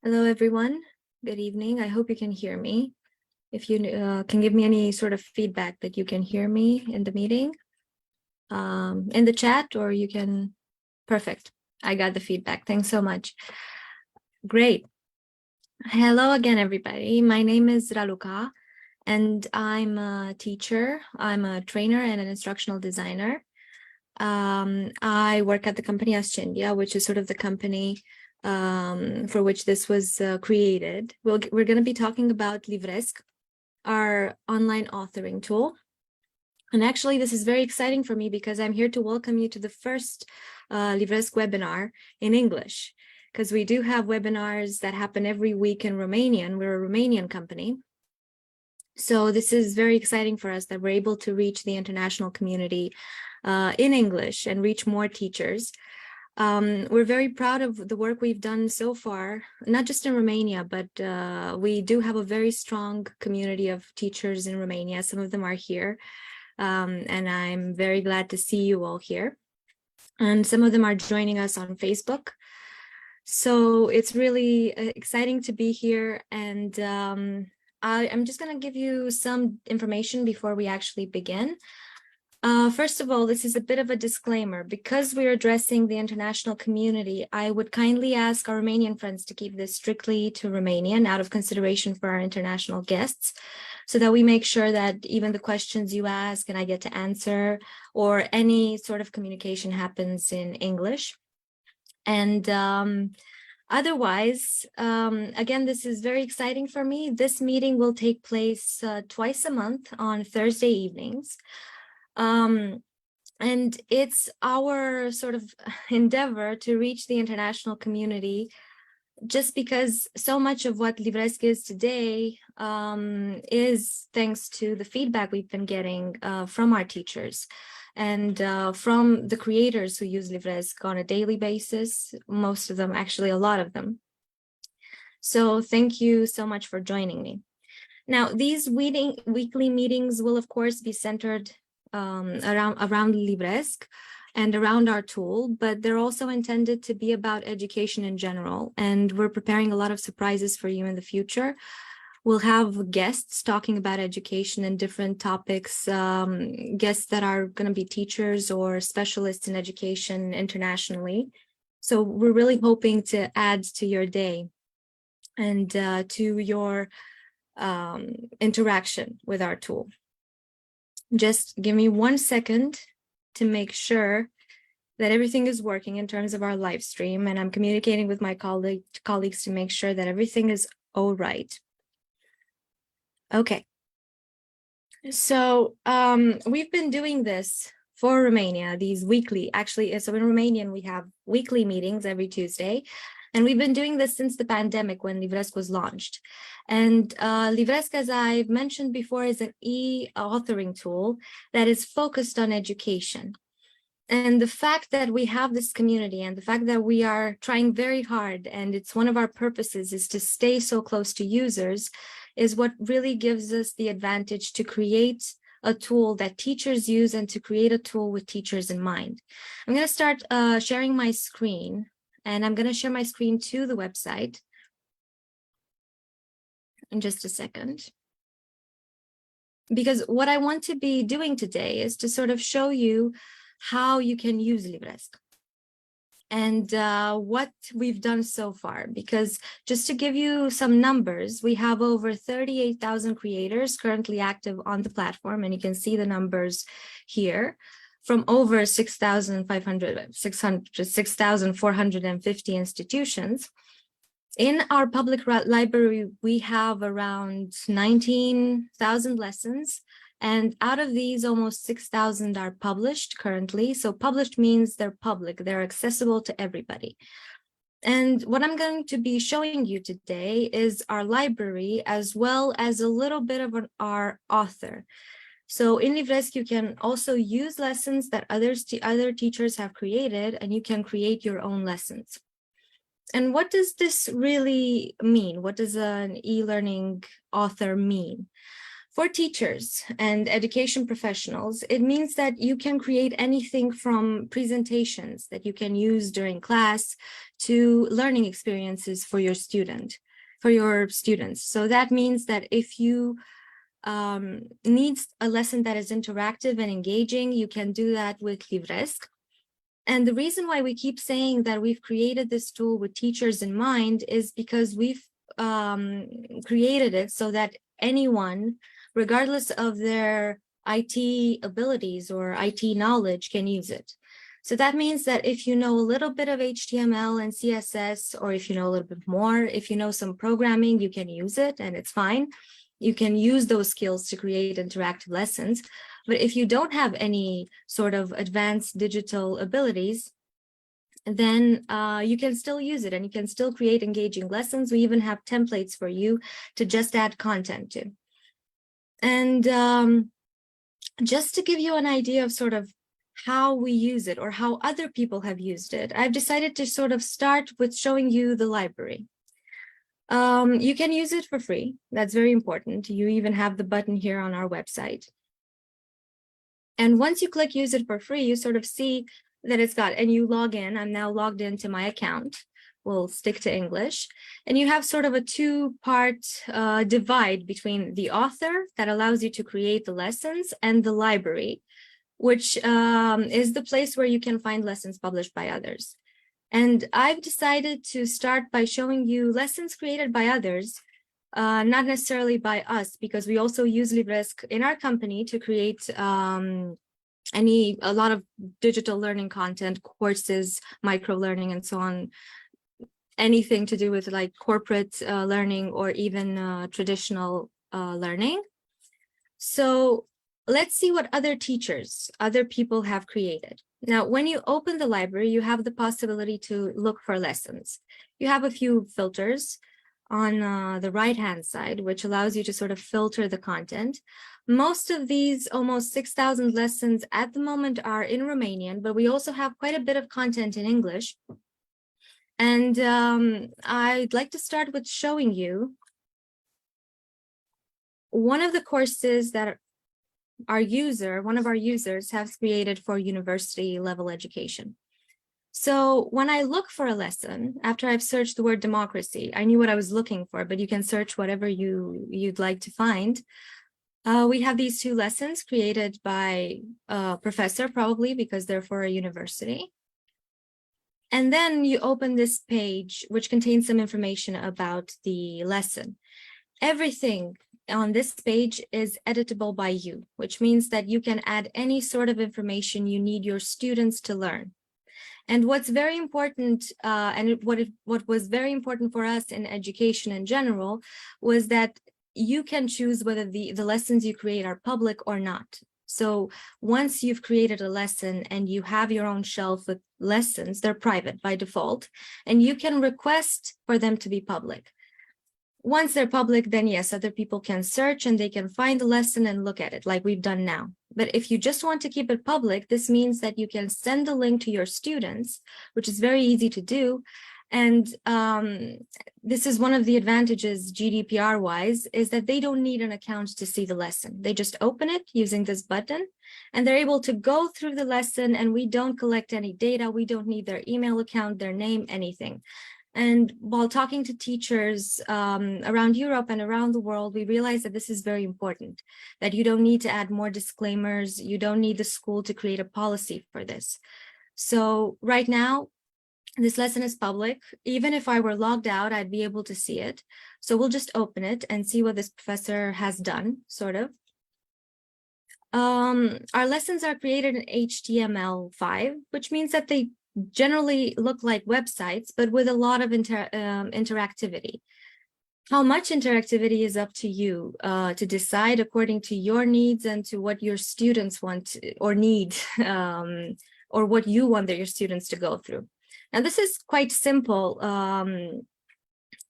Hello, everyone. Good evening. I hope you can hear me. If you can give me any sort of feedback that you can hear me in the meeting, in the chat, or you can, perfect. I got the feedback. Thanks so much. Great. Hello again, everybody. My name is Raluca, and I'm a teacher. I'm a trainer and an instructional designer. I work at the company Ascendia, which is sort of the company for which this was created. We're going to be talking about LIVRESQ, our online authoring tool. And actually, this is very exciting for me because I'm here to welcome you to the first LIVRESQ webinar in English, because we do have webinars that happen every week in Romanian. We're a Romanian company. So this is very exciting for us that we're able to reach the international community in English and reach more teachers. We're very proud of the work we've done so far, not just in Romania, but we do have a very strong community of teachers in Romania. Some of them are here, and I'm very glad to see you all here. And some of them are joining us on Facebook. So it's really exciting to be here. And I'm just going to give you some information before we actually begin. First of all, this is a bit of a disclaimer. Because we're addressing the international community, I would kindly ask our Romanian friends to keep this strictly to Romanian out of consideration for our international guests, so that we make sure that even the questions you ask and I get to answer, or any sort of communication happens in English. And otherwise, again, this is very exciting for me. This meeting will take place twice a month on Thursday evenings. And it's our sort of endeavor to reach the international community, just because so much of what LIVRESQ is today is thanks to the feedback we've been getting from our teachers and from the creators who use LIVRESQ on a daily basis, most of them, actually a lot of them. So thank you so much for joining me. Now, these weekly meetings will, of course, be centered around LIVRESQ and around our tool, but they're also intended to be about education in general. And we're preparing a lot of surprises for you in the future. We'll have guests talking about education and different topics, guests that are going to be teachers or specialists in education internationally. So we're really hoping to add to your day and to your interaction with our tool. Just give me 1 second to make sure that everything is working in terms of our live stream, and I'm communicating with my colleagues to make sure that everything is all right. Okay. So we've been doing this for Romania, these weekly, actually, so in Romanian, we have weekly meetings every Tuesday. And we've been doing this since the pandemic when LIVRESQ was launched. And LIVRESQ, as I've mentioned before, is an e-authoring tool that is focused on education. And the fact that we have this community and the fact that we are trying very hard, and it's one of our purposes is to stay so close to users, is what really gives us the advantage to create a tool that teachers use and to create a tool with teachers in mind. I'm going to start sharing my screen. And I'm going to share my screen to the website in just a second. Because what I want to be doing today is to sort of show you how you can use LIVRESQ and what we've done so far. Because just to give you some numbers, we have over 38,000 creators currently active on the platform, and you can see the numbers here, from over 6,450 institutions. In our public library, we have around 19,000 lessons, and out of these, almost 6,000 are published currently. So published means they're public, they're accessible to everybody. And what I'm going to be showing you today is our library, as well as a little bit of our author. So in LIVRESQ, you can also use lessons that other teachers have created, and you can create your own lessons. And what does this really mean? What does an e-learning author mean? For teachers and education professionals, it means that you can create anything from presentations that you can use during class to learning experiences for your students. So that means that if you need a lesson that is interactive and engaging, you can do that with LIVRESQ. And the reason why we keep saying that we've created this tool with teachers in mind is because we've created it so that anyone, regardless of their IT abilities or IT knowledge, can use it. So that means that if you know a little bit of HTML and CSS, or if you know a little bit more, if you know some programming, you can use it and it's fine. You can use those skills to create interactive lessons. But if you don't have any sort of advanced digital abilities, then you can still use it and you can still create engaging lessons. We even have templates for you to just add content to. And just to give you an idea of sort of how we use it or how other people have used it, I've decided to sort of start with showing you the library. You can use it for free. That's very important. You even have the button here on our website. And once you click use it for free, you sort of see that it's got, and you log in. I'm now logged into my account. We'll stick to English. And you have sort of a two-part divide between the author that allows you to create the lessons and the library, which is the place where you can find lessons published by others. And I've decided to start by showing you lessons created by others, not necessarily by us, because we also use LIVRESQ in our company to create a lot of digital learning content, courses, micro-learning, and so on, anything to do with like corporate learning or even traditional learning. So let's see what other people have created. Now, when you open the library, you have the possibility to look for lessons. You have a few filters on the right-hand side, which allows you to sort of filter the content. Most of these, almost 6,000 lessons at the moment, are in Romanian, but we also have quite a bit of content in English. And I'd like to start with showing you one of the courses that one of our users has created for university level education. So when I look for a lesson, after I've searched the word democracy, I knew what I was looking for, but you can search whatever you'd like to find. We have these two lessons created by a professor, probably because they're for a university. And then you open this page, which contains some information about the lesson. Everything on this page is editable by you, which means that you can add any sort of information you need your students to learn. And what's very important, what was very important for us in education in general, was that you can choose whether the lessons you create are public or not. So once you've created a lesson and you have your own shelf with lessons, they're private by default, and you can request for them to be public. Once they're public, then yes, other people can search and they can find the lesson and look at it like we've done now. But if you just want to keep it public, this means that you can send the link to your students, which is very easy to do. And this is one of the advantages GDPR-wise, is that they don't need an account to see the lesson. They just open it using this button, and they're able to go through the lesson, and we don't collect any data. We don't need their email account, their name, anything. And while talking to teachers around Europe and around the world, we realized that this is very important, that you don't need to add more disclaimers. You don't need the school to create a policy for this. So right now, this lesson is public. Even if I were logged out, I'd be able to see it. So we'll just open it and see what this professor has done, sort of. Our lessons are created in HTML5, which means that they generally look like websites, but with a lot of interactivity. How much interactivity is up to you to decide according to your needs and to what your students want or need, or what you want your students to go through. Now, this is quite simple.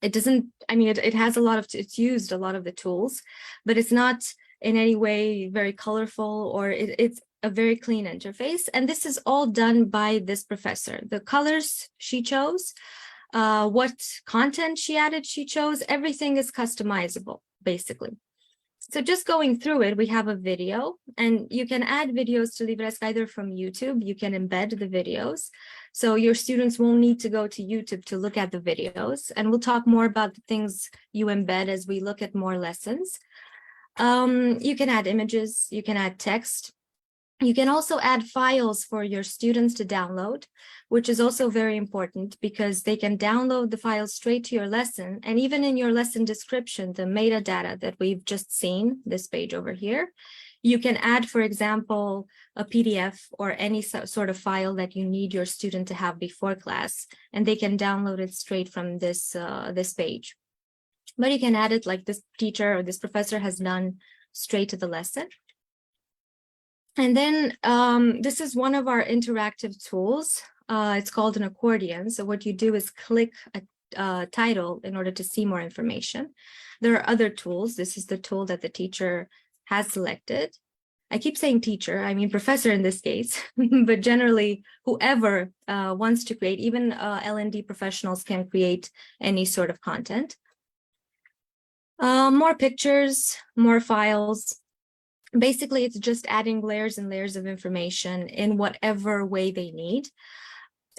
It doesn't, I mean, it has a lot of, it's used a lot of the tools, but it's not in any way very colorful, or it's a very clean interface. And this is all done by this professor. The colors she chose, what content she added, she chose, everything is customizable, basically. So just going through it, we have a video, and you can add videos to LIVRESQ either from YouTube. You can embed the videos. So your students won't need to go to YouTube to look at the videos. And we'll talk more about the things you embed as we look at more lessons. You can add images, you can add text. You can also add files for your students to download, which is also very important because they can download the files straight to your lesson. And even in your lesson description, the metadata that we've just seen, this page over here, you can add, for example, a PDF or any sort of file that you need your student to have before class, and they can download it straight from this page. But you can add it like this teacher or this professor has done straight to the lesson. And then this is one of our interactive tools. It's called an accordion. So what you do is click a title in order to see more information. There are other tools. This is the tool that the teacher has selected. I keep saying teacher, I mean professor in this case, but generally whoever wants to create, even L&D professionals can create any sort of content. More pictures, more files. Basically, it's just adding layers and layers of information in whatever way they need.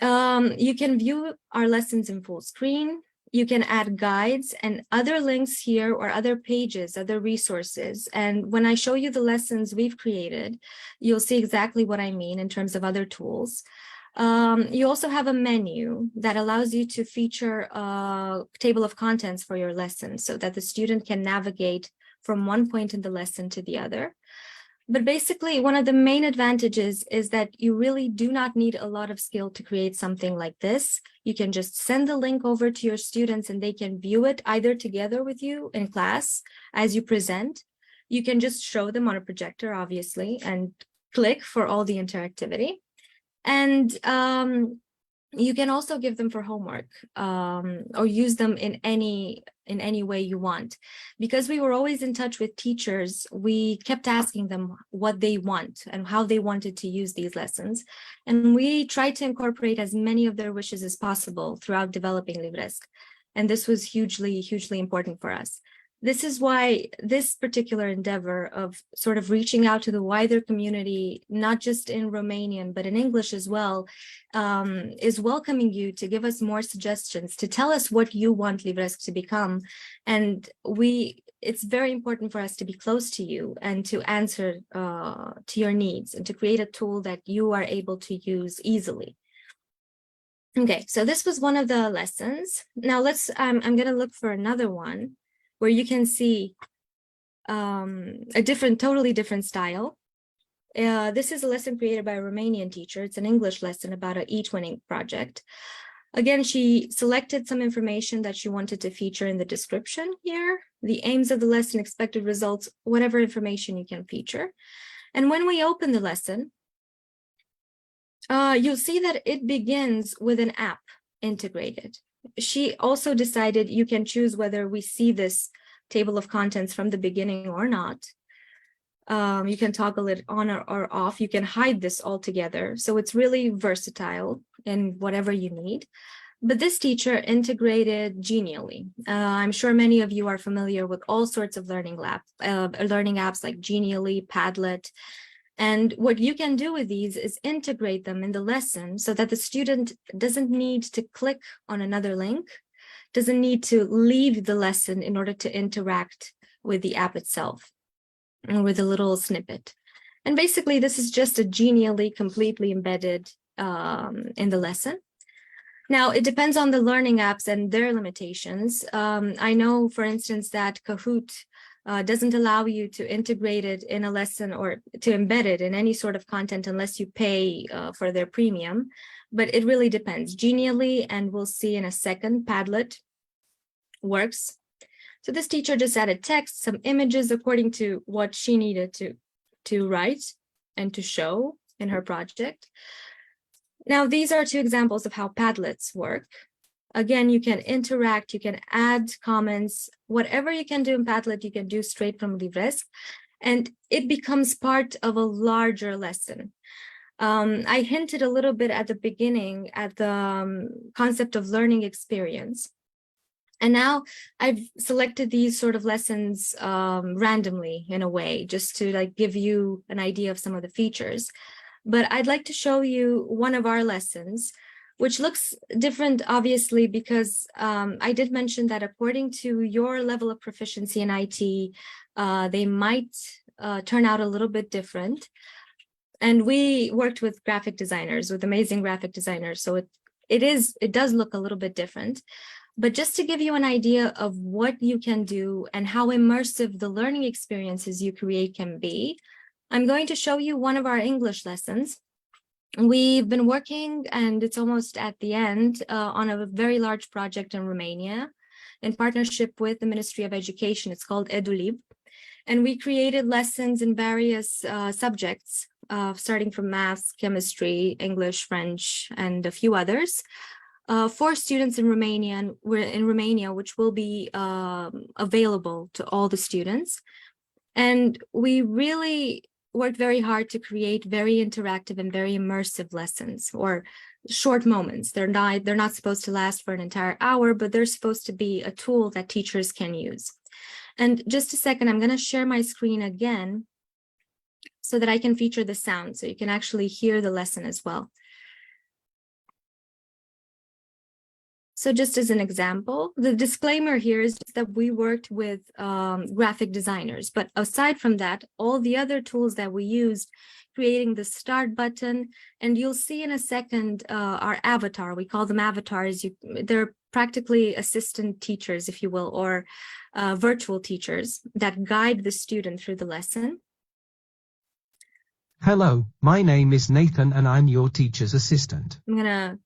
You can view our lessons in full screen. You can add guides and other links here or other pages, other resources. And when I show you the lessons we've created, you'll see exactly what I mean in terms of other tools. You also have a menu that allows you to feature a table of contents for your lesson so that the student can navigate from one point in the lesson to the other. But basically, one of the main advantages is that you really do not need a lot of skill to create something like this. You can just send the link over to your students and they can view it either together with you in class as you present. You can just show them on a projector, obviously, and click for all the interactivity. And you can also give them for homework or use them in any way you want. Because we were always in touch with teachers, we kept asking them what they want and how they wanted to use these lessons. And we tried to incorporate as many of their wishes as possible throughout developing LIVRESQ. And this was hugely, hugely important for us. This is why this particular endeavor of sort of reaching out to the wider community, not just in Romanian, but in English as well, is welcoming you to give us more suggestions, to tell us what you want LIVRESQ to become. And it's very important for us to be close to you and to answer to your needs and to create a tool that you are able to use easily. Okay, so this was one of the lessons. Now I'm going to look for another one where you can see a totally different style. This is a lesson created by a Romanian teacher. It's an English lesson about an e-twinning project. Again, she selected some information that she wanted to feature in the description here, the aims of the lesson, expected results, whatever information you can feature. And when we open the lesson, you'll see that it begins with an app integrated. She also decided you can choose whether we see this table of contents from the beginning or not. You can toggle it on or off. You can hide this altogether. So it's really versatile in whatever you need. But this teacher integrated genially. I'm sure many of you are familiar with all sorts of learning apps like Genially, Padlet. And what you can do with these is integrate them in the lesson so that the student doesn't need to click on another link, doesn't need to leave the lesson in order to interact with the app itself and with a little snippet. And basically, this is just a genially completely embedded in the lesson. Now, it depends on the learning apps and their limitations. I know, for instance, that Kahoot doesn't allow you to integrate it in a lesson or to embed it in any sort of content unless you pay for their premium, but it really depends. Genially, and we'll see in a second, Padlet works. So this teacher just added text, some images according to what she needed to write and to show in her project. Now, these are two examples of how Padlets work. Again, you can interact, you can add comments, whatever you can do in Padlet, you can do straight from LIVRESQ, and it becomes part of a larger lesson. I hinted a little bit at the beginning at the concept of learning experience. And now I've selected these sort of lessons randomly in a way, just to like give you an idea of some of the features. But I'd like to show you one of our lessons, which looks different, obviously, because I did mention that according to your level of proficiency in IT, they might turn out a little bit different. And we worked with graphic designers, with amazing graphic designers. So it does look a little bit different. But just to give you an idea of what you can do and how immersive the learning experiences you create can be, I'm going to show you one of our English lessons. We've been working, and it's almost at the end, on a very large project in Romania in partnership with the Ministry of Education. It's called EduLib. And we created lessons in various subjects, starting from maths, chemistry, English, French, and a few others. For students in Romania, which will be available to all the students. And we really worked very hard to create very interactive and very immersive lessons, or short moments. They're not supposed to last for an entire hour, but they're supposed to be a tool that teachers can use. And just a second, I'm going to share my screen again so that I can feature the sound, so you can actually hear the lesson as well. So just as an example, the disclaimer here is that we worked with graphic designers. But aside from that, all the other tools that we used, creating the start button, and you'll see in a second our avatar. We call them avatars. They're practically assistant teachers, if you will, or virtual teachers that guide the student through the lesson. Hello, my name is Nathan and I'm your teacher's assistant. I'm going to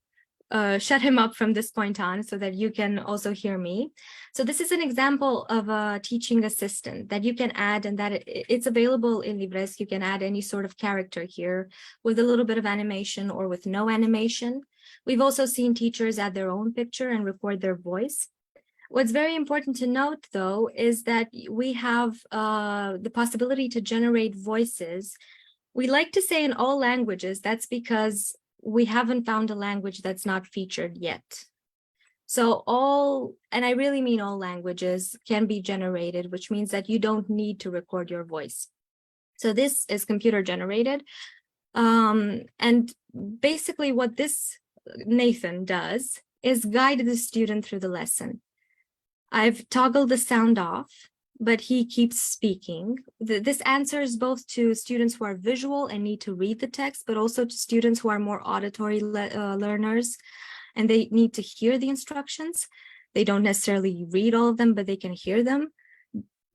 shut him up from this point on so that you can also hear me. So this is an example of a teaching assistant that you can add, and that it's available in LIVRESQ. You can add any sort of character here with a little bit of animation or with no animation. We've also seen teachers add their own picture and record their voice. What's very important to note, though, is that we have the possibility to generate voices. We like to say in all languages. That's because we haven't found a language that's not featured yet. So all, and I really mean all languages, can be generated, which means that you don't need to record your voice. So this is computer generated. And basically what this Nathan does is guide the student through the lesson. I've toggled the sound off, but he keeps speaking. This answers both to students who are visual and need to read the text, but also to students who are more auditory learners, and they need to hear the instructions. They don't necessarily read all of them, but they can hear them.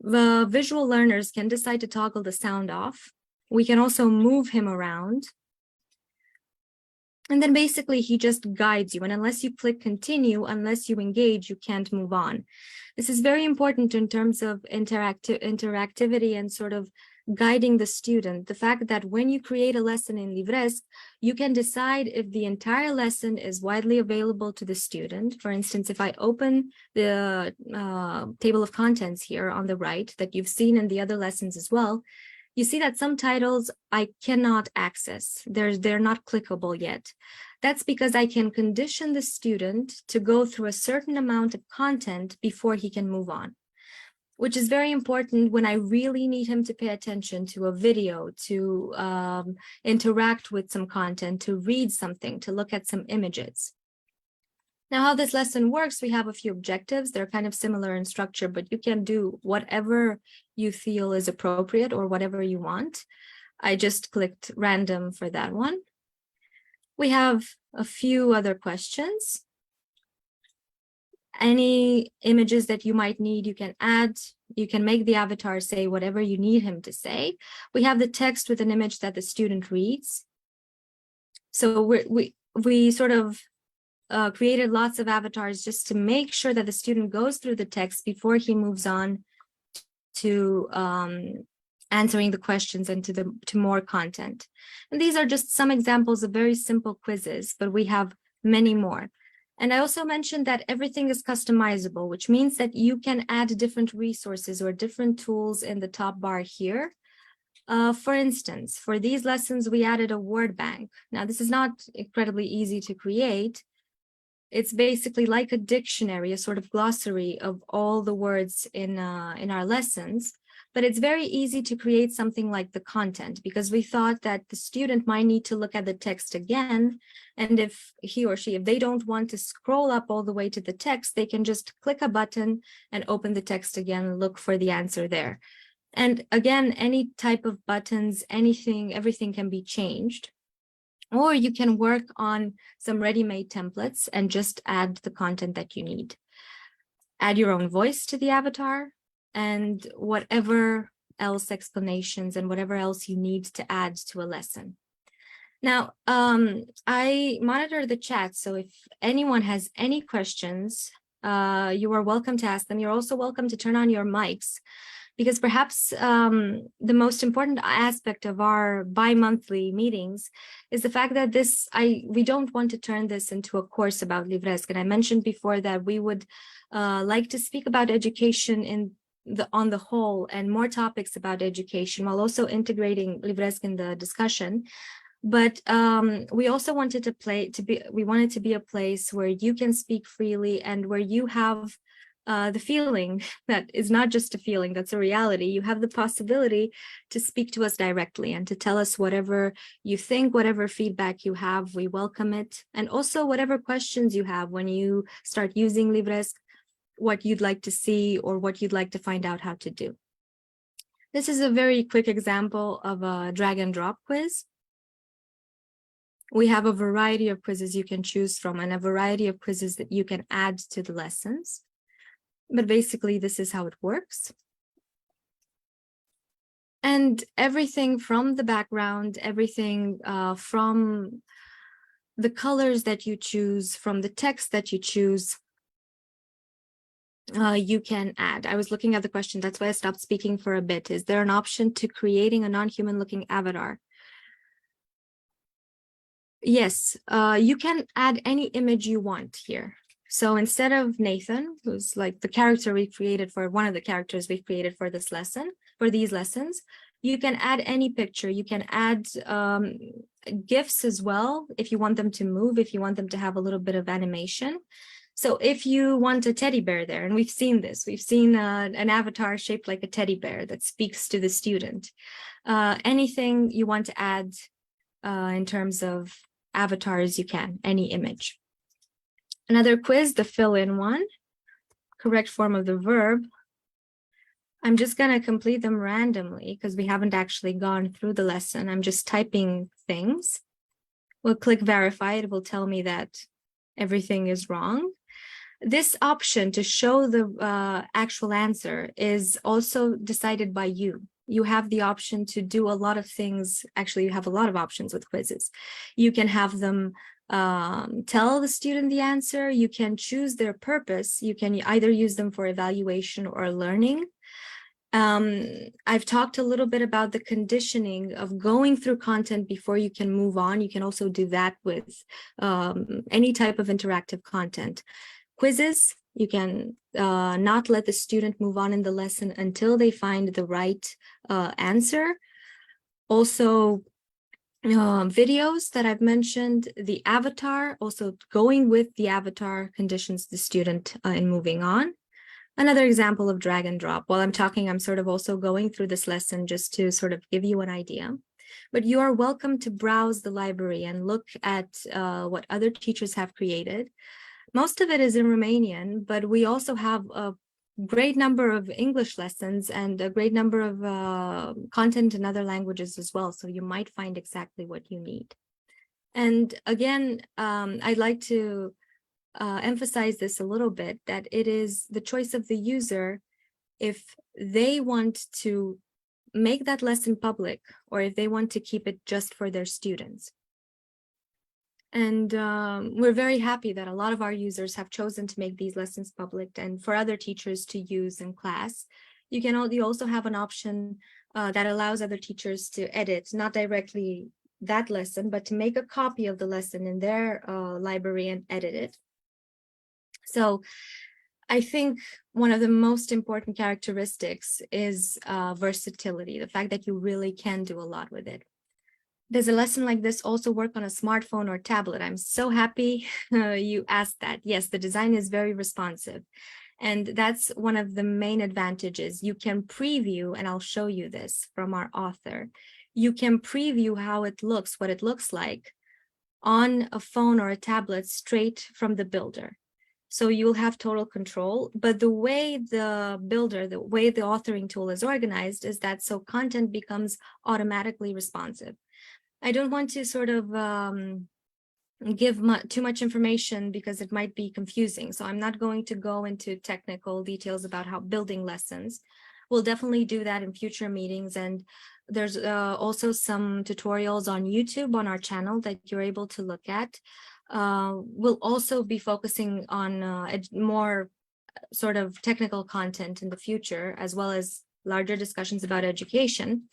The visual learners can decide to toggle the sound off. We can also move him around. And then basically he just guides you. And unless you click continue, unless you engage, you can't move on. This is very important in terms of interactivity and sort of guiding the student. The fact that when you create a lesson in LIVRESQ, you can decide if the entire lesson is widely available to the student. For instance, if I open the table of contents here on the right that you've seen in the other lessons as well, you see that some titles I cannot access. They're not clickable yet. That's because I can condition the student to go through a certain amount of content before he can move on, which is very important when I really need him to pay attention to a video, to interact with some content, to read something, to look at some images. Now, how this lesson works, we have a few objectives. They're kind of similar in structure, but you can do whatever you feel is appropriate or whatever you want. I just clicked random for that one. We have a few other questions. Any images that you might need, you can add. You can make the avatar say whatever you need him to say. We have the text with an image that the student reads. So we sort of created lots of avatars just to make sure that the student goes through the text before he moves on to answering the questions and to more content. And these are just some examples of very simple quizzes, but we have many more. And I also mentioned that everything is customizable, which means that you can add different resources or different tools in the top bar here. For instance, for these lessons, we added a word bank. Now, this is not incredibly easy to create. It's basically like a dictionary, a sort of glossary of all the words in our lessons. But it's very easy to create something like the content, because we thought that the student might need to look at the text again. And if he or she, if they don't want to scroll up all the way to the text, they can just click a button and open the text again and look for the answer there. And again, any type of buttons, anything, everything can be changed. Or you can work on some ready-made templates and just add the content that you need. Add your own voice to the avatar and whatever else explanations and whatever else you need to add to a lesson. Now, I monitor the chat, so if anyone has any questions, you are welcome to ask them. You're also welcome to turn on your mics, because perhaps the most important aspect of our bi-monthly meetings is the fact that we don't want to turn this into a course about LIVRESQ. And I mentioned before that we would like to speak about education on the whole, and more topics about education, while also integrating LIVRESQ in the discussion. But we also wanted we wanted to be a place where you can speak freely and where you have the feeling that is not just a feeling, that's a reality. You have the possibility to speak to us directly and to tell us whatever you think, whatever feedback you have, we welcome it. And also whatever questions you have when you start using LIVRESQ, what you'd like to see or what you'd like to find out how to do. This is a very quick example of a drag and drop quiz. We have a variety of quizzes you can choose from and a variety of quizzes that you can add to the lessons. But basically, this is how it works. And everything from the background, everything from the colors that you choose, from the text that you choose, you can add. I was looking at the question, that's why I stopped speaking for a bit. Is there an option to creating a non-human looking avatar? Yes, you can add any image you want here. So instead of Nathan, who's like the character we created for one of the characters we've created for this lesson, for these lessons, you can add any picture. You can add GIFs as well if you want them to move, if you want them to have a little bit of animation. So if you want a teddy bear there, and we've seen this, we've seen an avatar shaped like a teddy bear that speaks to the student. Anything you want to add in terms of avatars, you can, any image. Another quiz, the fill-in one, correct form of the verb. I'm just going to complete them randomly because we haven't actually gone through the lesson. I'm just typing things. We'll click verify. It will tell me that everything is wrong. This option to show the actual answer is also decided by you. You have the option to do a lot of things. Actually, you have a lot of options with quizzes. You can have them tell the student the answer. You can choose their purpose. You can either use them for evaluation or learning. I've talked a little bit about the conditioning of going through content before you can move on. You can also do that with any type of interactive content. Quizzes, you can not let the student move on in the lesson until they find the right answer. Also, videos that I've mentioned, the avatar, also going with the avatar conditions the student in moving on. Another example of drag and drop. While I'm talking, I'm sort of also going through this lesson just to sort of give you an idea. But you are welcome to browse the library and look at what other teachers have created. Most of it is in Romanian, but we also have a great number of English lessons and a great number of content in other languages as well. So you might find exactly what you need. And again, I'd like to emphasize this a little bit, that it is the choice of the user if they want to make that lesson public or if they want to keep it just for their students. And we're very happy that a lot of our users have chosen to make these lessons public and for other teachers to use in class. You also have an option that allows other teachers to edit, not directly that lesson, but to make a copy of the lesson in their library and edit it. So I think one of the most important characteristics is versatility, the fact that you really can do a lot with it. Does a lesson like this also work on a smartphone or tablet? I'm so happy you asked that. Yes, the design is very responsive. And that's one of the main advantages. You can preview, and I'll show you this from our author. You can preview how it looks, what it looks like on a phone or a tablet straight from the builder. So you'll have total control. But the way the builder, the way the authoring tool is organized is that so content becomes automatically responsive. I don't want to sort of give too much information because it might be confusing. So I'm not going to go into technical details about how building lessons. We'll definitely do that in future meetings. And there's also some tutorials on YouTube on our channel that you're able to look at. We'll also be focusing on more sort of technical content in the future, as well as larger discussions about education.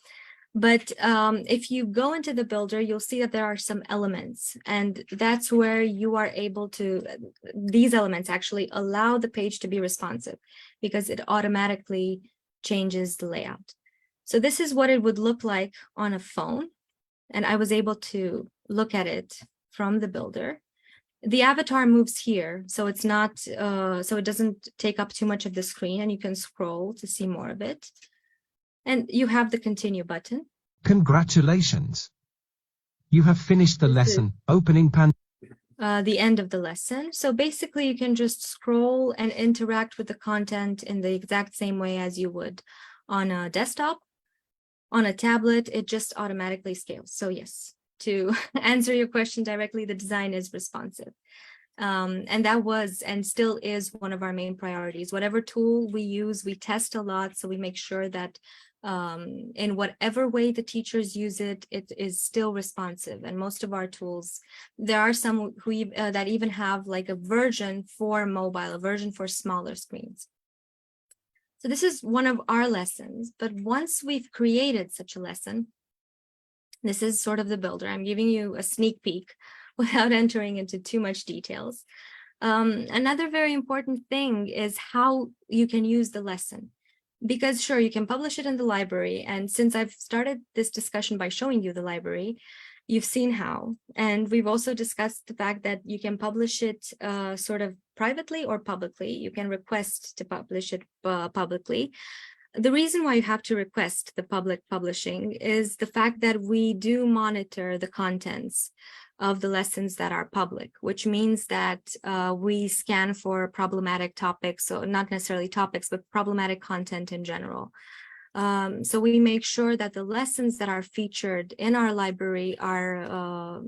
But if you go into the builder, you'll see that there are some elements, and that's where you are able to, these elements actually allow the page to be responsive because it automatically changes the layout. So this is what it would look like on a phone. And I was able to look at it from the builder. The avatar moves here, so it's not, so it doesn't take up too much of the screen, and you can scroll to see more of it. And you have the continue button. Congratulations. You have finished the lesson. Opening pan. The end of the lesson. So basically you can just scroll and interact with the content in the exact same way as you would on a desktop. On a tablet, it just automatically scales. So yes, to answer your question directly, the design is responsive. And that was and still is one of our main priorities. Whatever tool we use, we test a lot, so we make sure that in whatever way the teachers use it, it is still responsive. And most of our tools, there are some who that even have like a version for mobile, a version for smaller screens. So this is one of our lessons, but once we've created such a lesson, this is sort of the builder. I'm giving you a sneak peek without entering into too much details. Another very important thing is how you can use the lesson. Because sure, you can publish it in the library. And since I've started this discussion by showing you the library, you've seen how. And we've also discussed the fact that you can publish it sort of privately or publicly. You can request to publish it publicly. The reason why you have to request the public publishing is the fact that we do monitor the contents of the lessons that are public, which means that we scan for problematic topics, so not necessarily topics, but problematic content in general. So we make sure that the lessons that are featured in our library are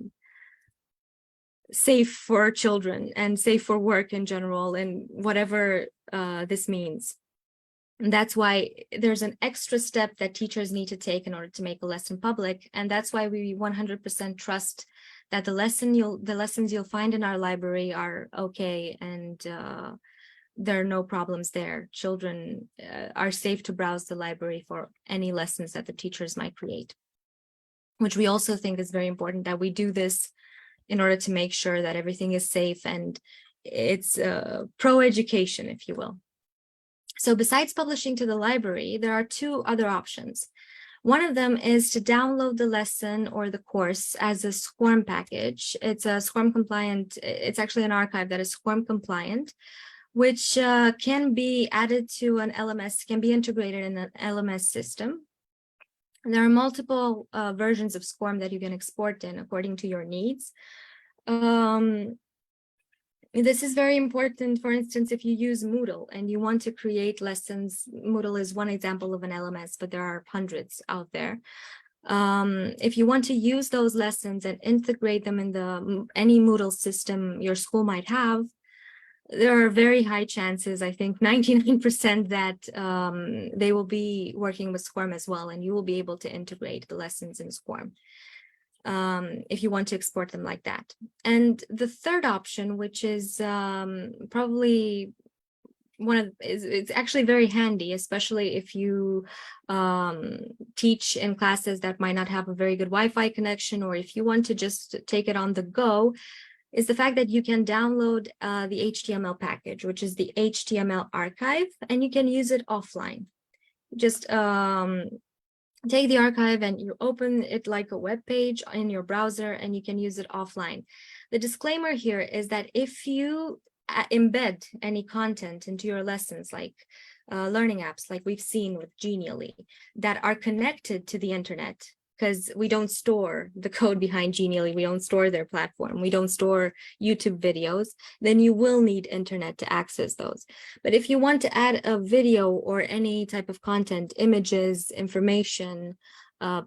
safe for children and safe for work in general, and whatever this means. And that's why there's an extra step that teachers need to take in order to make a lesson public. And that's why we 100% trust that the lessons you'll find in our library are okay, and there are no problems there. Children are safe to browse the library for any lessons that the teachers might create, which we also think is very important, that we do this in order to make sure that everything is safe and it's pro-education, if you will. So besides publishing to the library, there are two other options. One of them is to download the lesson or the course as a SCORM package. It's a SCORM compliant, it's actually an archive that is SCORM compliant, which can be added to an LMS, can be integrated in an LMS system. There are multiple versions of SCORM that you can export in according to your needs. This is very important. For instance, if you use Moodle and you want to create lessons, Moodle is one example of an LMS, but there are hundreds out there. If you want to use those lessons and integrate them in any Moodle system your school might have, there are very high chances, I think 99%, that they will be working with SCORM as well, and you will be able to integrate the lessons in SCORM. If you want to export them like that. And the third option, which is probably it's actually very handy, especially if you teach in classes that might not have a very good Wi-Fi connection, or if you want to just take it on the go, is the fact that you can download the HTML package, which is the HTML archive, and you can use it offline. Just take the archive and you open it like a web page in your browser, and you can use it offline. The disclaimer here is that if you embed any content into your lessons, like learning apps, like we've seen with Genially, that are connected to the internet, because we don't store the code behind Genially, we don't store their platform, we don't store YouTube videos, then you will need internet to access those. But if you want to add a video or any type of content, images, information,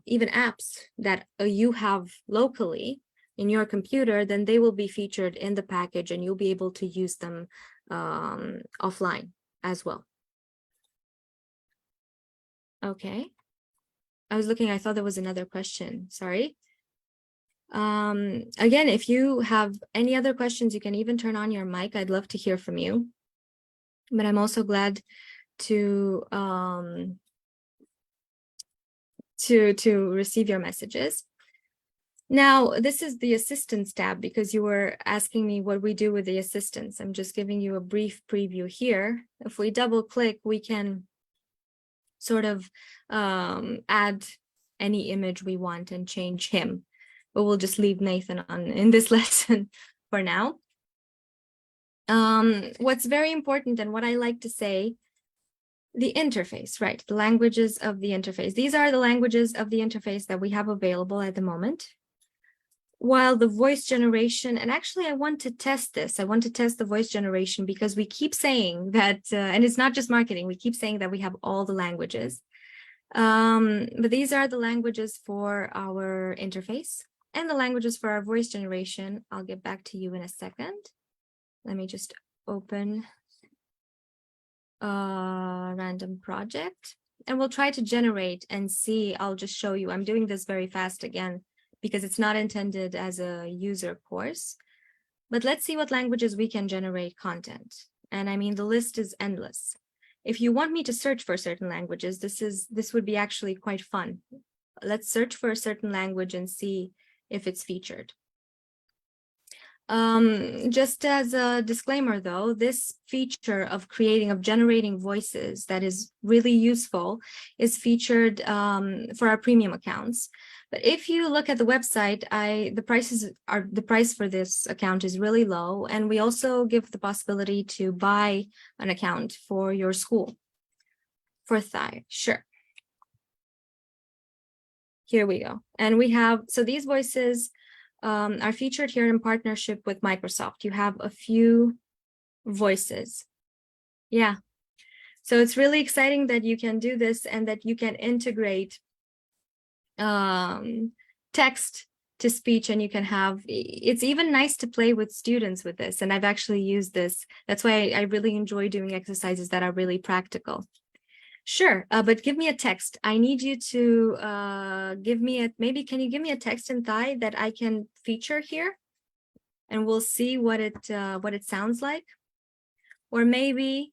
even apps that you have locally in your computer, then they will be featured in the package and you'll be able to use them offline as well. Okay. I was looking, I thought there was another question, sorry. Again, if you have any other questions, you can even turn on your mic. I'd love to hear from you. But I'm also glad to receive your messages. Now, this is the assistance tab, because you were asking me what we do with the assistants. I'm just giving you a brief preview here. If we double click, we can sort of add any image we want and change him, but we'll just leave Nathan on in this lesson for now. What's very important, and what I like to say, the interface, right? The languages of the interface. These are the languages of the interface that we have available at the moment. While the voice generation, and actually I want to test this. I want to test the voice generation because we keep saying that, and it's not just marketing, we keep saying that we have all the languages. But these are the languages for our interface and the languages for our voice generation. I'll get back to you in a second. Let me just open a random project and we'll try to generate and see. I'll just show you. I'm doing this very fast again, because it's not intended as a user course. But let's see what languages we can generate content. And I mean, the list is endless. If you want me to search for certain languages, this would be actually quite fun. Let's search for a certain language and see if it's featured. Just as a disclaimer though, this feature of generating voices that is really useful is featured for our premium accounts. But if you look at the website, the price for this account is really low, and we also give the possibility to buy an account for your school. For Thai, sure. Here we go, and we have, so these voices are featured here in partnership with Microsoft. You have a few voices. Yeah. So it's really exciting that you can do this and that you can integrate text to speech, and you can have, it's even nice to play with students with this. And I've actually used this. That's why I really enjoy doing exercises that are really practical. Sure, but give me a text. I need you to give me maybe can you give me a text in Thai that I can feature here? And we'll see what it sounds like. Or maybe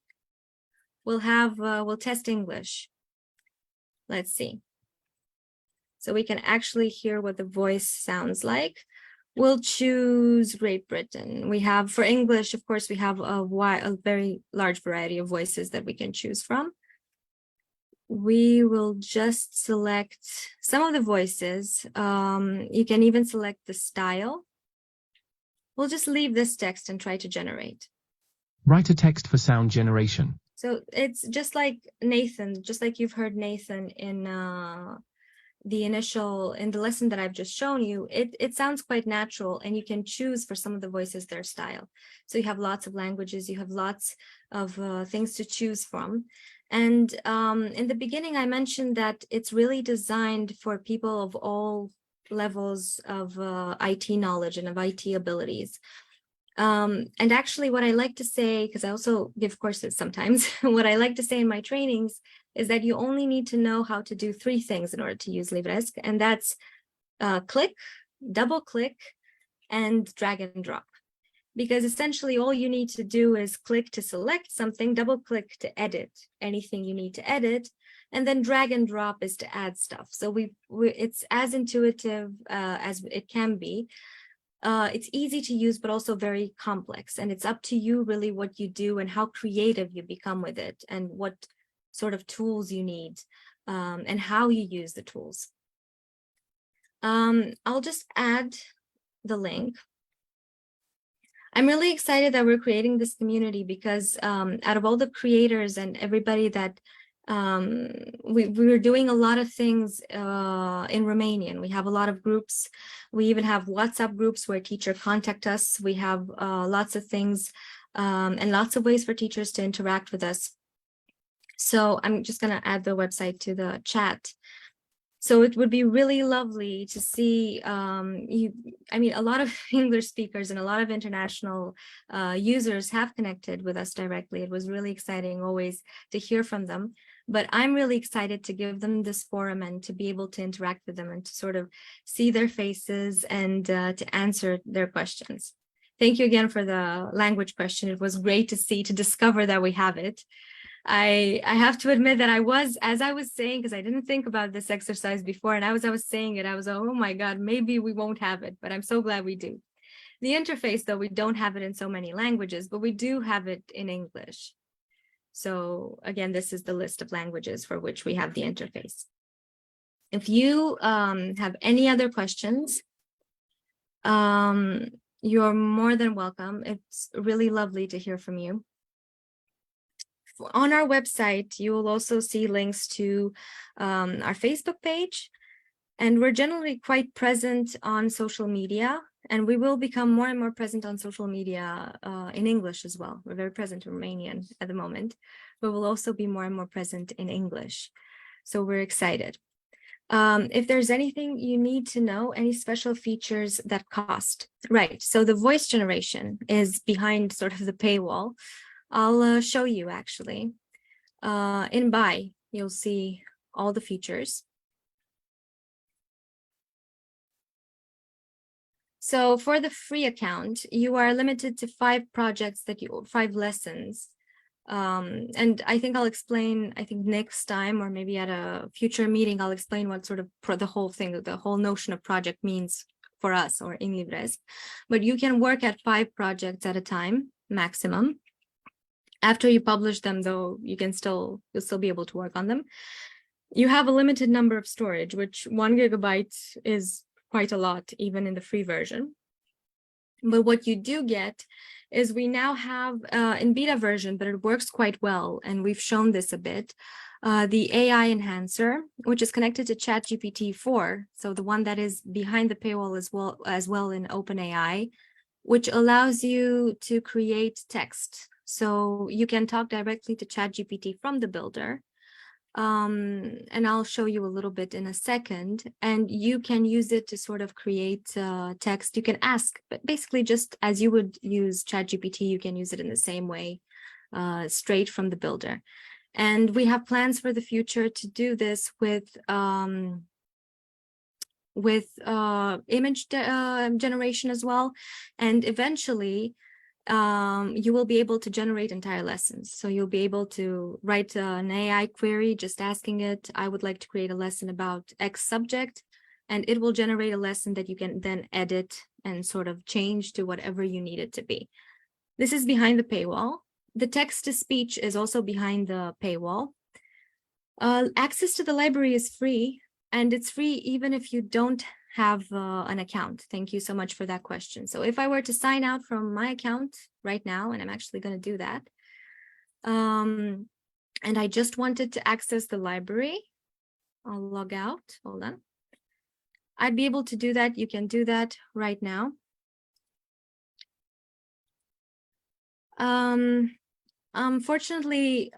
we'll test English. Let's see. So we can actually hear what the voice sounds like. We'll choose Great Britain. We have, for English, of course, we have a very large variety of voices that we can choose from. We will just select some of the voices. You can even select the style. We'll just leave this text and try to generate. Write a text for sound generation. So it's just like Nathan, just like you've heard Nathan in the lesson that I've just shown you. It sounds quite natural, and you can choose for some of the voices their style. So you have lots of languages, you have lots of things to choose from. And in the beginning, I mentioned that it's really designed for people of all levels of IT knowledge and of IT abilities. And actually, what I like to say, because I also give courses sometimes, what I like to say in my trainings is that you only need to know how to do 3 things in order to use LIVRESQ, and that's click, double click, and drag and drop. Because essentially all you need to do is click to select something, double click to edit anything you need to edit, and then drag and drop is to add stuff. So it's as intuitive as it can be. It's easy to use, but also very complex. And it's up to you really what you do and how creative you become with it and what sort of tools you need. and how you use the tools. I'll just add the link. I'm really excited that we're creating this community because out of all the creators and everybody that we were doing a lot of things in Romanian. We have a lot of groups. We even have WhatsApp groups where teachers contact us. We have lots of things and lots of ways for teachers to interact with us. So I'm just going to add the website to the chat. So it would be really lovely to see I mean, a lot of English speakers and a lot of international users have connected with us directly. It was really exciting always to hear from them. But I'm really excited to give them this forum and to be able to interact with them and to sort of see their faces and to answer their questions. Thank you again for the language question. It was great to see, to discover that we have it. I have to admit that as I was saying, because I didn't think about this exercise before, and as I was saying it, I was, oh my God, maybe we won't have it, but I'm so glad we do. The interface, though, we don't have it in so many languages, but we do have it in English. So again, this is the list of languages for which we have the interface. If you have any other questions, you're more than welcome. It's really lovely to hear from you. On our website, you will also see links to our Facebook page, and we're generally quite present on social media, and we will become more and more present on social media in English as well. We're very present in Romanian at the moment, but we'll also be more and more present in English. So we're excited. If there's anything you need to know, any special features that cost. Right, so the voice generation is behind sort of the paywall. I'll show you actually. In Buy, you'll see all the features. So for the free account, you are limited to 5 projects 5 lessons. And I think I'll explain, I think next time, or maybe at a future meeting, I'll explain what sort of the whole thing, the whole notion of project means for us or in LIVRESQ. But you can work at 5 projects at a time, maximum. After you publish them, though, you'll still be able to work on them. You have a limited number of storage, which 1 gigabyte is quite a lot, even in the free version. But what you do get is we now have in beta version, but it works quite well, and we've shown this a bit, the AI enhancer, which is connected to ChatGPT 4, so the one that is behind the paywall as well in OpenAI, which allows you to create text. So you can talk directly to ChatGPT from the builder. And I'll show you a little bit in a second, and you can use it to sort of create text. You can ask, but basically just as you would use ChatGPT, you can use it in the same way, straight from the builder. And we have plans for the future to do this with image generation as well, and eventually you will be able to generate entire lessons. So you'll be able to write an AI query, just asking it, I would like to create a lesson about X subject, and it will generate a lesson that you can then edit and sort of change to whatever you need it to be. This is behind the paywall. The text-to-speech is also behind the paywall. Access to the library is free, and it's free even if you don't have an account. Thank you so much for that question. So if I were to sign out from my account right now, and I'm actually going to do that, and I just wanted to access the library, I'll log out. Hold on. I'd be able to do that. You can do that right now. Unfortunately,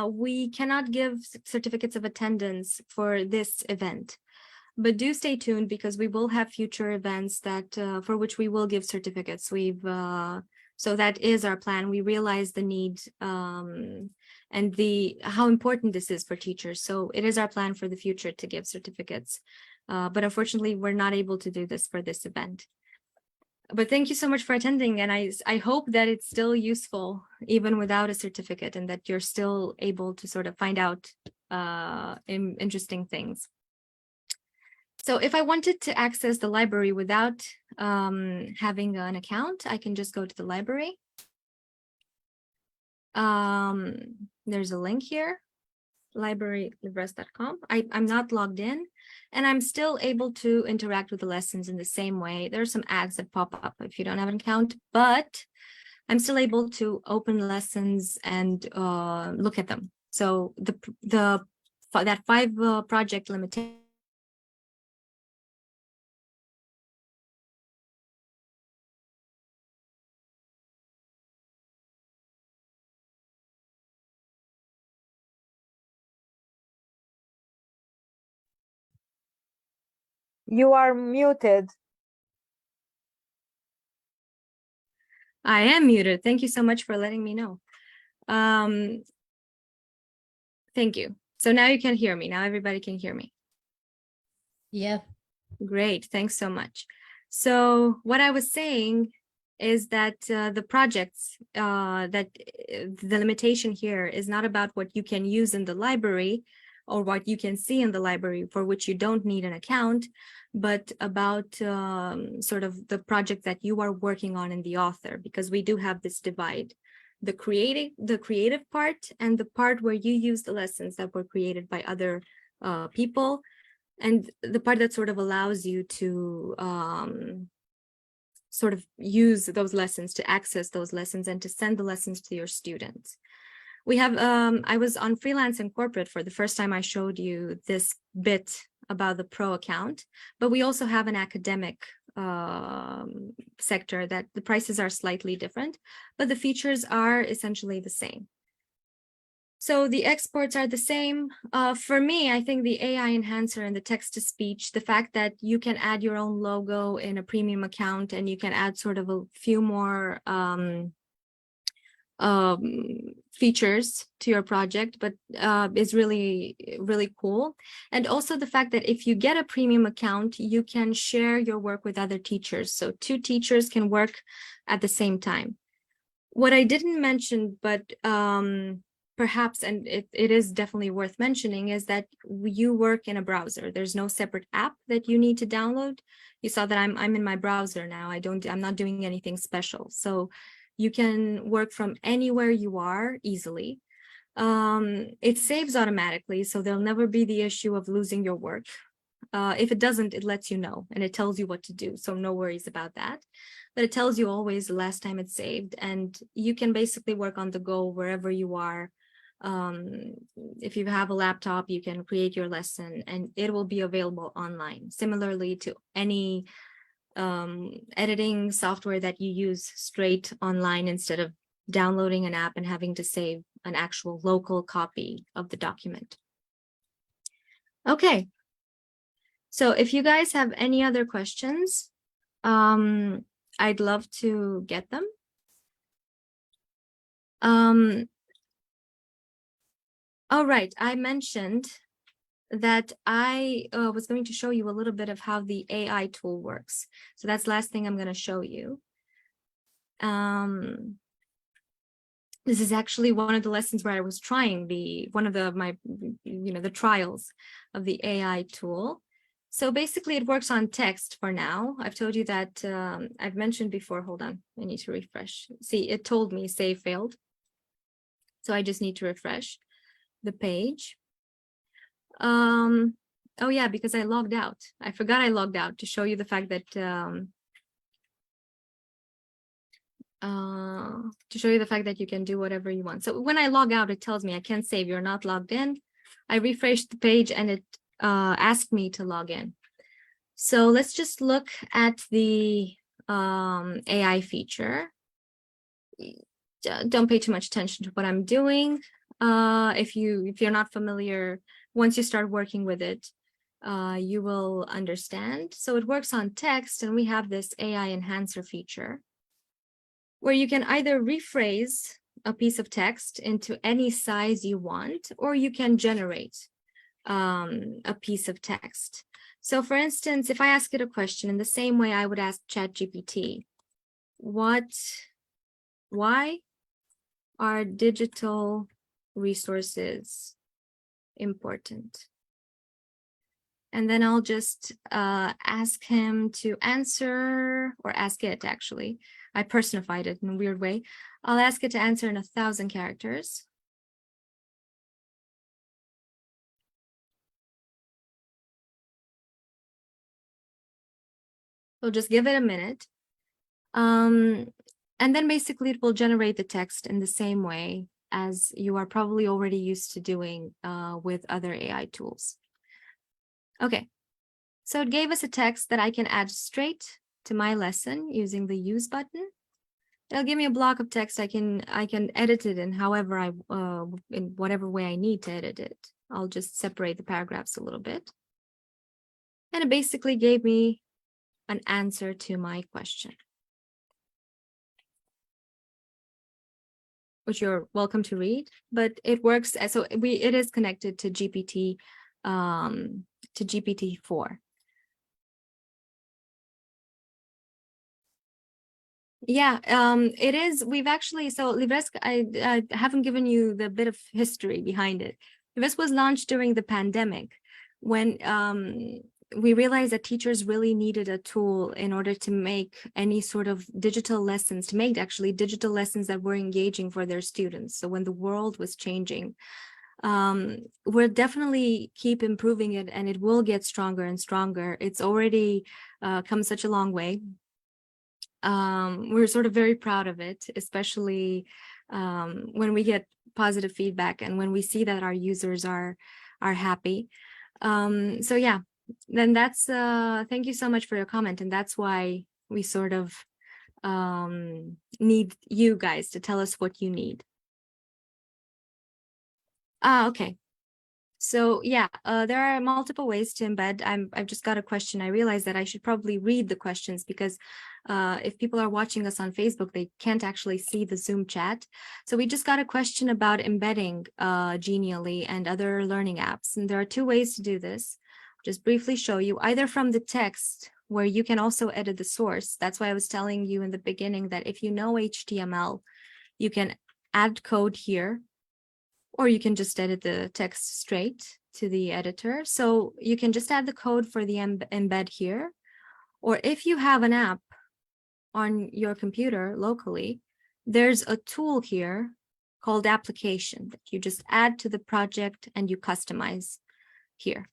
we cannot give certificates of attendance for this event. But do stay tuned, because we will have future events that for which we will give certificates. So that is our plan. We realize the need and how important this is for teachers. So it is our plan for the future to give certificates. But unfortunately, we're not able to do this for this event. But thank you so much for attending, and I hope that it's still useful even without a certificate, and that you're still able to sort of find out interesting things. So if I wanted to access the library without having an account, I can just go to the library. There's a link here. livresque.com. I'm not logged in, and I'm still able to interact with the lessons in the same way. There are some ads that pop up if you don't have an account, but I'm still able to open lessons and look at them. So that 5 project limitation. You are muted. I am muted. Thank you so much for letting me know. Thank you. So now you can hear me. Now everybody can hear me. Yeah. Great. Thanks so much. So what I was saying is that the projects, that the limitation here is not about what you can use in the library or what you can see in the library for which you don't need an account, but about sort of the project that you are working on in the author, because we do have this divide. The creative part and the part where you use the lessons that were created by other people, and the part that sort of allows you to sort of use those lessons, to access those lessons, and to send the lessons to your students. We have, I was on Freelance and Corporate for the first time. I showed you this bit about the pro account, but we also have an academic sector that the prices are slightly different, but the features are essentially the same. So the exports are the same. For me, I think the AI enhancer and the text-to-speech, the fact that you can add your own logo in a premium account and you can add sort of a few more features to your project, but is really, really cool. And also the fact that if you get a premium account, you can share your work with other teachers. So 2 teachers can work at the same time. What I didn't mention, but perhaps, and it is definitely worth mentioning, is that you work in a browser. There's no separate app that you need to download. You saw that I'm in my browser now. I'm not doing anything special. So you can work from anywhere you are easily. It saves automatically, so there'll never be the issue of losing your work. If it doesn't, it lets you know and it tells you what to do. So no worries about that. But it tells you always the last time it's saved, and you can basically work on the go wherever you are. If you have a laptop, you can create your lesson and it will be available online, similarly to any editing software that you use straight online instead of downloading an app and having to save an actual local copy of the document. Okay. So if you guys have any other questions, I'd love to get them. All right, I mentioned that I was going to show you a little bit of how the AI tool works. So that's the last thing I'm going to show you. This is actually one of the lessons where I was trying the trials of the AI tool. So basically it works on text for now. I've told you that I've mentioned before. Hold on, I need to refresh. See, it told me save failed. So I just need to refresh the page. Oh yeah, because I logged out. I forgot I logged out to show you the fact that you can do whatever you want. So when I log out, it tells me I can't save, you're not logged in. I refreshed the page and it asked me to log in. So let's just look at the AI feature. Don't pay too much attention to what I'm doing. If you're not familiar, once you start working with it, you will understand. So it works on text, and we have this AI enhancer feature where you can either rephrase a piece of text into any size you want, or you can generate a piece of text. So for instance, if I ask it a question in the same way I would ask ChatGPT, why are digital resources important? And then I'll just ask him to answer, or ask it actually. I personified it in a weird way. I'll ask it to answer in 1,000 characters. So just give it a minute. And then basically it will generate the text in the same way as you are probably already used to doing with other AI tools. Okay, so it gave us a text that I can add straight to my lesson using the use button. It'll give me a block of text. I can edit it in however in whatever way I need to edit it. I'll just separate the paragraphs a little bit. And it basically gave me an answer to my question, which you're welcome to read, but it works. So it is connected to GPT-4. Yeah, it is. We've actually, so LIVRESQ, I haven't given you the bit of history behind it. LIVRESQ was launched during the pandemic when we realized that teachers really needed a tool in order to make any sort of digital lessons, to make actually digital lessons that were engaging for their students. So when the world was changing, we'll definitely keep improving it, and it will get stronger and stronger. It's already come such a long way. We're sort of very proud of it, especially when we get positive feedback and when we see that our users are happy. So yeah, then that's thank you so much for your comment, and that's why we sort of need you guys to tell us what you need. Okay. So yeah, there are multiple ways to embed. I've just got a question. I realized that I should probably read the questions because if people are watching us on Facebook, they can't actually see the Zoom chat. So we just got a question about embedding Genially and other learning apps. And there are two ways to do this. Just briefly show you, either from the text, where you can also edit the source. That's why I was telling you in the beginning that if you know HTML, you can add code here, or you can just edit the text straight to the editor. So you can just add the code for the embed here. Or if you have an app on your computer locally, there's a tool here called application that you just add to the project and you customize here.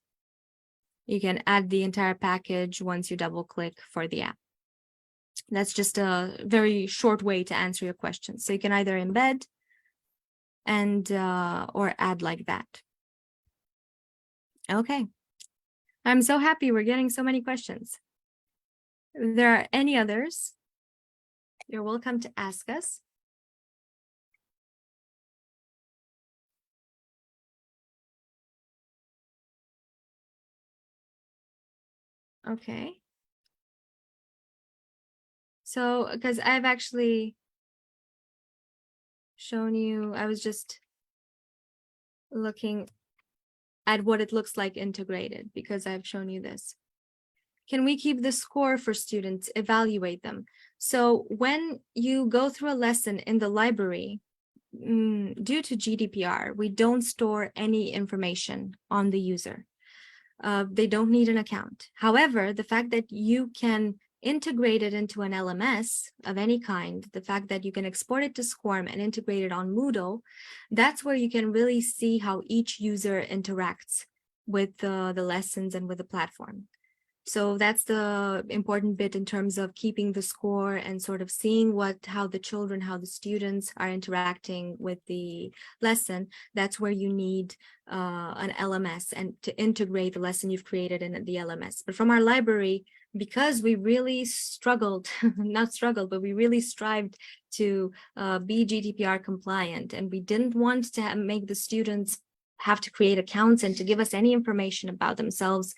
You can add the entire package once you double click for the app. That's just a very short way to answer your question. So you can either embed and or add like that. Okay, I'm so happy we're getting so many questions. If there are any others, you're welcome to ask us. Okay. So, because I've actually shown you, I was just looking at what it looks like integrated because I've shown you this. Can we keep the score for students, evaluate them? So when you go through a lesson in the library, due to GDPR, we don't store any information on the user. They don't need an account. However, the fact that you can integrate it into an LMS of any kind, the fact that you can export it to Swarm and integrate it on Moodle, that's where you can really see how each user interacts with the lessons and with the platform. So that's the important bit in terms of keeping the score and sort of seeing how the students are interacting with the lesson. That's where you need an LMS and to integrate the lesson you've created in the LMS. But from our library, because we really struggled, but we really strived to be GDPR compliant, and we didn't want to make the students have to create accounts and to give us any information about themselves.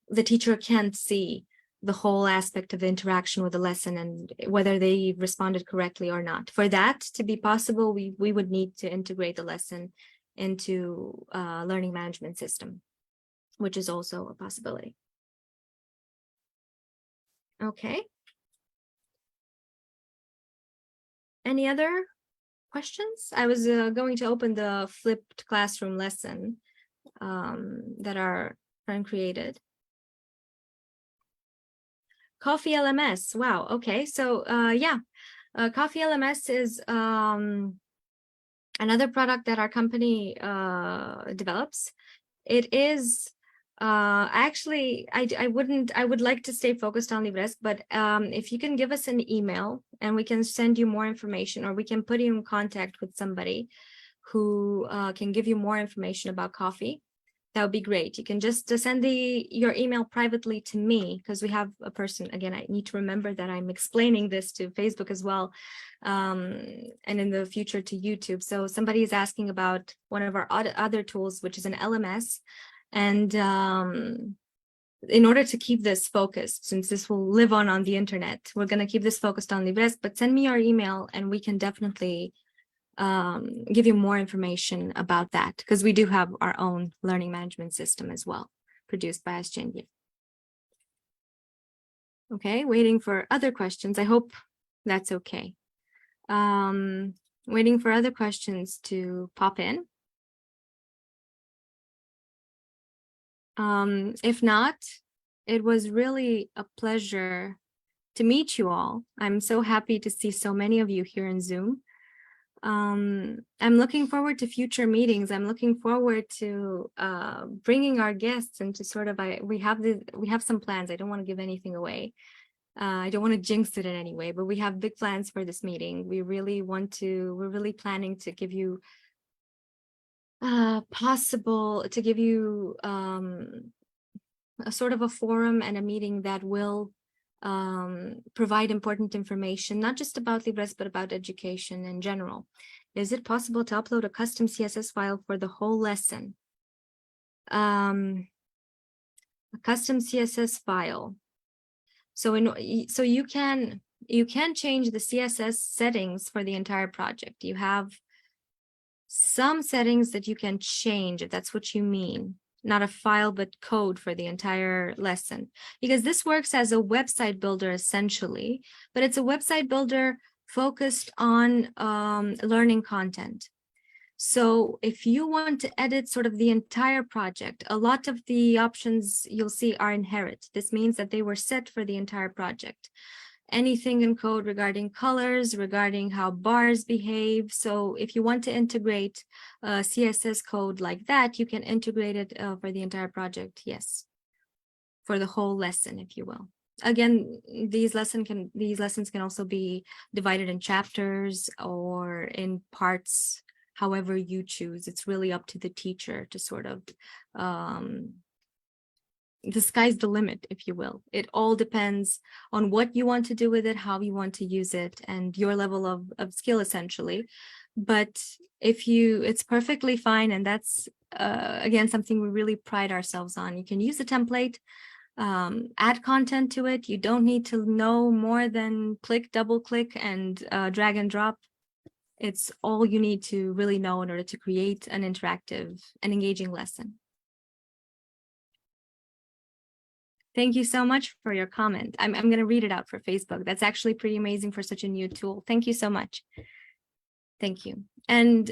The teacher can't see the whole aspect of the interaction with the lesson and whether they responded correctly or not. For that to be possible, we would need to integrate the lesson into a learning management system, which is also a possibility. Okay. Any other questions? I was going to open the flipped classroom lesson that our friend created. Coffee LMS. Wow. Okay. So yeah, Coffee LMS is another product that our company develops. It is Actually, I would like to stay focused on LIVRESQ, but if you can give us an email and we can send you more information, or we can put you in contact with somebody who can give you more information about coffee, that would be great. You can just send your email privately to me, because we have a person, again, I need to remember that I'm explaining this to Facebook as well, and in the future to YouTube. So somebody is asking about one of our other tools, which is an LMS. And in order to keep this focused, since this will live on the internet, we're going to keep this focused on LIVRESQ, but send me your email and we can definitely give you more information about that, because we do have our own learning management system as well, produced by Ascendia. Okay, waiting for other questions. I hope that's okay. Waiting for other questions to pop in. If not, it was really a pleasure to meet you all. I'm so happy to see so many of you here in Zoom. I'm looking forward to future meetings. I'm looking forward to bringing our guests and to sort of, we have some plans. I don't want to give anything away. I don't want to jinx it in any way, but we have big plans for this meeting. We're really planning to give you a sort of a forum and a meeting that will provide important information, not just about LIVRESQ, but about education in general. Is it possible to upload a custom CSS file for the whole lesson? A custom CSS file. So you can change the CSS settings for the entire project. You have some settings that you can change, if that's what you mean. Not a file, but code for the entire lesson, because this works as a website builder essentially, but it's a website builder focused on learning content. So if you want to edit sort of the entire project, a lot of the options you'll see are inherent. This means that they were set for the entire project. Anything in code regarding colors, regarding how bars behave. So if you want to integrate CSS code like that, you can integrate it for the entire project. Yes, for the whole lesson, if you will. Again, these lessons can also be divided in chapters or in parts, however you choose. It's really up to the teacher to sort of the sky's the limit, if you will. It all depends on what you want to do with it, how you want to use it, and your level of skill, essentially. But it's perfectly fine, and that's, again, something we really pride ourselves on. You can use the template, add content to it. You don't need to know more than click, double click, and drag and drop. It's all you need to really know in order to create an interactive and engaging lesson. Thank you so much for your comment. I'm going to read it out for Facebook. That's actually pretty amazing for such a new tool. Thank you so much. Thank you. And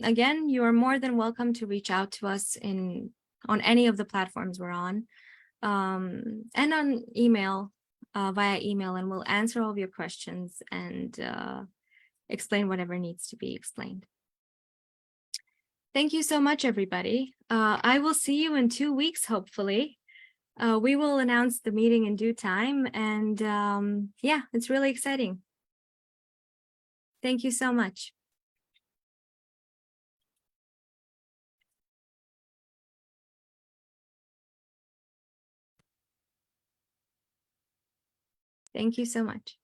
again, you are more than welcome to reach out to us on any of the platforms we're on, and on email, via email, and we'll answer all of your questions and explain whatever needs to be explained. Thank you so much, everybody. I will see you in 2 weeks, hopefully. We will announce the meeting in due time, and yeah, it's really exciting. Thank you so much. Thank you so much.